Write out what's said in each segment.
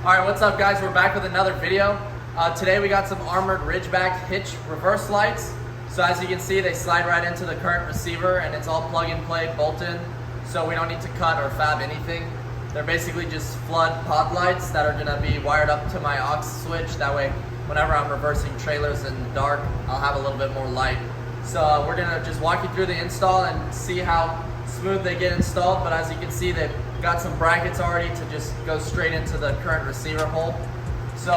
Alright, what's up guys? We're back with another video. Today we got some armored Ridgeback hitch reverse lights. So as you can see, they slide right into the current receiver and it's all plug and play, bolt in. So we don't need to cut or fab anything. They're basically just flood pod lights that are gonna be wired up to my aux switch. That way, whenever I'm reversing trailers in the dark, I'll have a little bit more light. So we're gonna just walk you through the install and see how smooth they get installed. But as you can see, they've got some brackets already to just go straight into the current receiver hole. So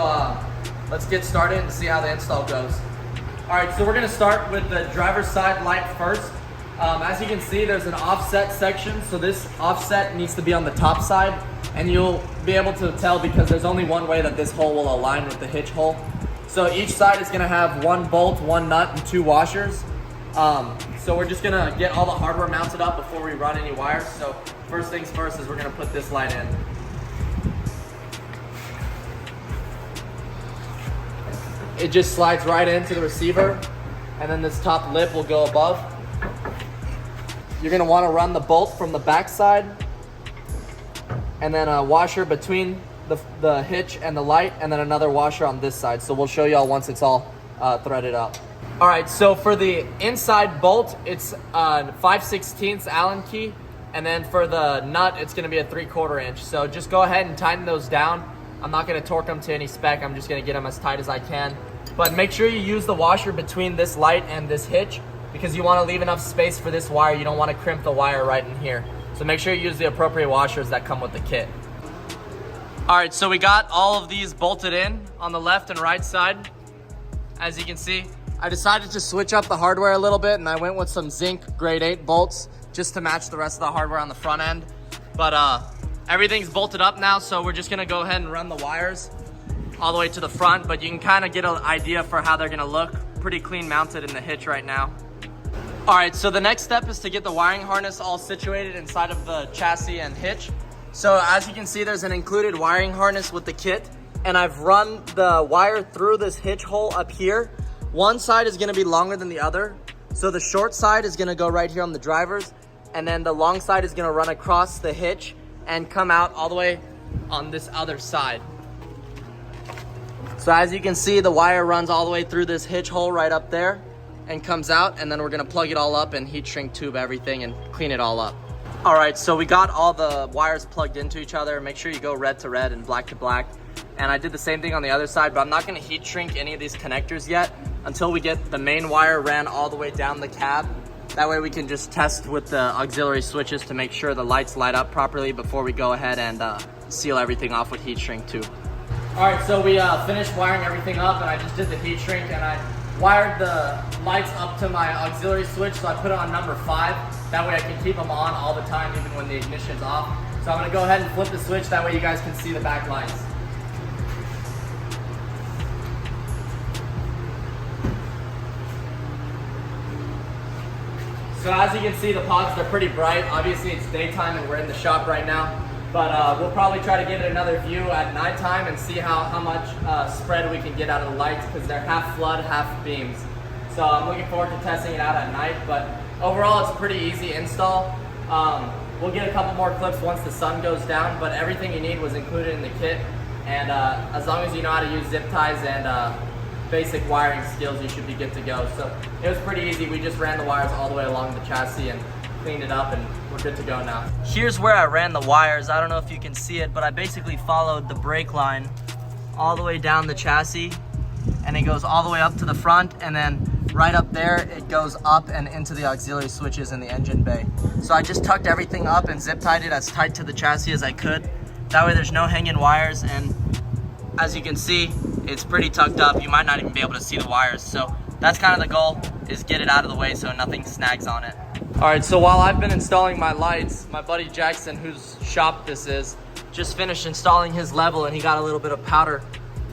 let's get started and see how the install goes. All right, so we're gonna start with the driver's side light first. As you can see, there's an offset section. So this offset needs to be on the top side, and you'll be able to tell because there's only one way that this hole will align with the hitch hole. So each side is gonna have one bolt, one nut, and two washers. So we're just gonna get all the hardware mounted up before we run any wires. So first things first is we're gonna put this light in. It just slides right into the receiver, and then this top lip will go above. You're gonna wanna run the bolt from the back side, and then a washer between the hitch and the light, and then another washer on this side. So we'll show y'all once it's all threaded up. All right, so for the inside bolt, it's a 5/16 Allen key, and then for the nut, it's gonna be a 3/4 inch. So just go ahead and tighten those down. I'm not gonna torque them to any spec. I'm just gonna get them as tight as I can. But make sure you use the washer between this light and this hitch because you wanna leave enough space for this wire. You don't wanna crimp the wire right in here. So make sure you use the appropriate washers that come with the kit. All right, so we got all of these bolted in on the left and right side. As you can see, I decided to switch up the hardware a little bit, and I went with some zinc grade 8 bolts just to match the rest of the hardware on the front end. But everything's bolted up now, so we're just gonna go ahead and run the wires all the way to the front, but you can kind of get an idea for how they're gonna look. Pretty clean mounted in the hitch right now. All right, so the next step is to get the wiring harness all situated inside of the chassis and hitch. So as you can see, there's an included wiring harness with the kit, and I've run the wire through this hitch hole up here. One side is gonna be longer than the other. So the short side is gonna go right here on the drivers, and then the long side is gonna run across the hitch and come out all the way on this other side. So as you can see, the wire runs all the way through this hitch hole right up there and comes out, and then we're gonna plug it all up and heat shrink tube everything and clean it all up. All right, so we got all the wires plugged into each other. Make sure you go red to red and black to black. And I did the same thing on the other side, but I'm not gonna heat shrink any of these connectors yet until we get the main wire ran all the way down the cab. That way we can just test with the auxiliary switches to make sure the lights light up properly before we go ahead and seal everything off with heat shrink too. All right, so we finished wiring everything up, and I just did the heat shrink, and I wired the lights up to my auxiliary switch, so I put it on number 5. That way I can keep them on all the time, even when the ignition's off. So I'm gonna go ahead and flip the switch, that way you guys can see the back lights. So as you can see, the pods, they're pretty bright. Obviously it's daytime and we're in the shop right now, but we'll probably try to get another view at nighttime and see how much spread we can get out of the lights, because they're half flood, half beams. So I'm looking forward to testing it out at night, but overall it's a pretty easy install. We'll get a couple more clips once the sun goes down, but everything you need was included in the kit. And as long as you know how to use zip ties and basic wiring skills, you should be good to go. So it was pretty easy. We just ran the wires all the way along the chassis and cleaned it up, and we're good to go now. Here's where I ran the wires. I don't know if you can see it, but I basically followed the brake line all the way down the chassis, and it goes all the way up to the front, and then right up there it goes up and into the auxiliary switches in the engine bay. So I just tucked everything up and zip tied it as tight to the chassis as I could. That way there's no hanging wires, and as you can see, it's pretty tucked up. You might not even be able to see the wires. So that's kind of the goal, is get it out of the way so nothing snags on it. All right, so while I've been installing my lights, my buddy Jackson, whose shop this is, just finished installing his level, and he got a little bit of powder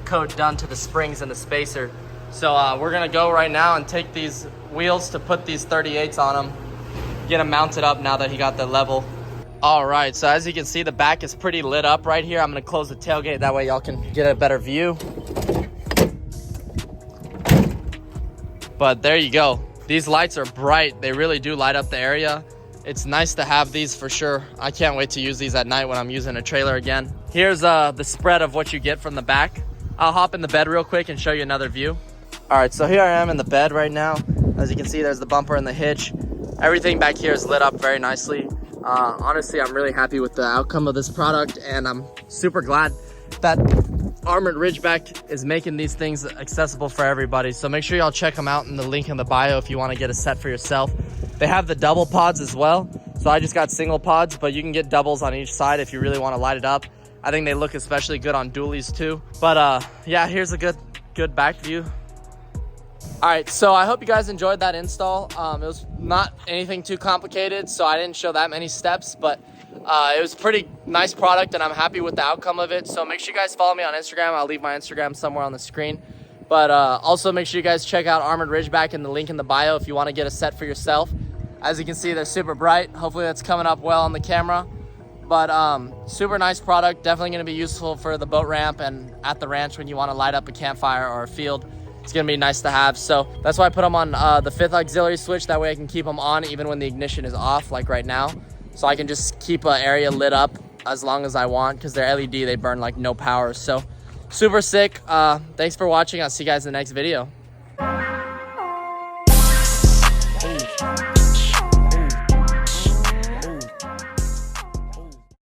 coat done to the springs and the spacer. So we're gonna go right now and take these wheels to put these 38s on them, get them mounted up now that he got the level. All right, so as you can see, the back is pretty lit up right here. I'm gonna close the tailgate, that way y'all can get a better view. But there you go. These lights are bright. They really do light up the area. It's nice to have these for sure. I can't wait to use these at night when I'm using a trailer again. Here's the spread of what you get from the back. I'll hop in the bed real quick and show you another view. All right, so here I am in the bed right now. As you can see, there's the bumper and the hitch. Everything back here is lit up very nicely. Honestly, I'm really happy with the outcome of this product, and I'm super glad that Armored Ridgeback is making these things accessible for everybody. So make sure y'all check them out in the link in the bio if you want to get a set for yourself. They have the double pods as well. So I just got single pods, but you can get doubles on each side if you really want to light it up. I think they look especially good on dualies too. But yeah, here's a good back view. All right, so I hope you guys enjoyed that install. It was not anything too complicated, so I didn't show that many steps, but it was a pretty nice product, and I'm happy with the outcome of it. So make sure you guys follow me on Instagram. I'll leave my Instagram somewhere on the screen. But also make sure you guys check out Armored Ridgeback in the link in the bio if you want to get a set for yourself. As you can see, they're super bright. Hopefully that's coming up well on the camera. But super nice product. Definitely going to be useful for the boat ramp and at the ranch when you want to light up a campfire or a field. It's going to be nice to have. So that's why I put them on the 5th auxiliary switch. That way I can keep them on even when the ignition is off, like right now. So I can just keep an area lit up as long as I want, because they're LED, they burn like no power. So super sick. Thanks for watching. I'll see you guys in the next video. Hey.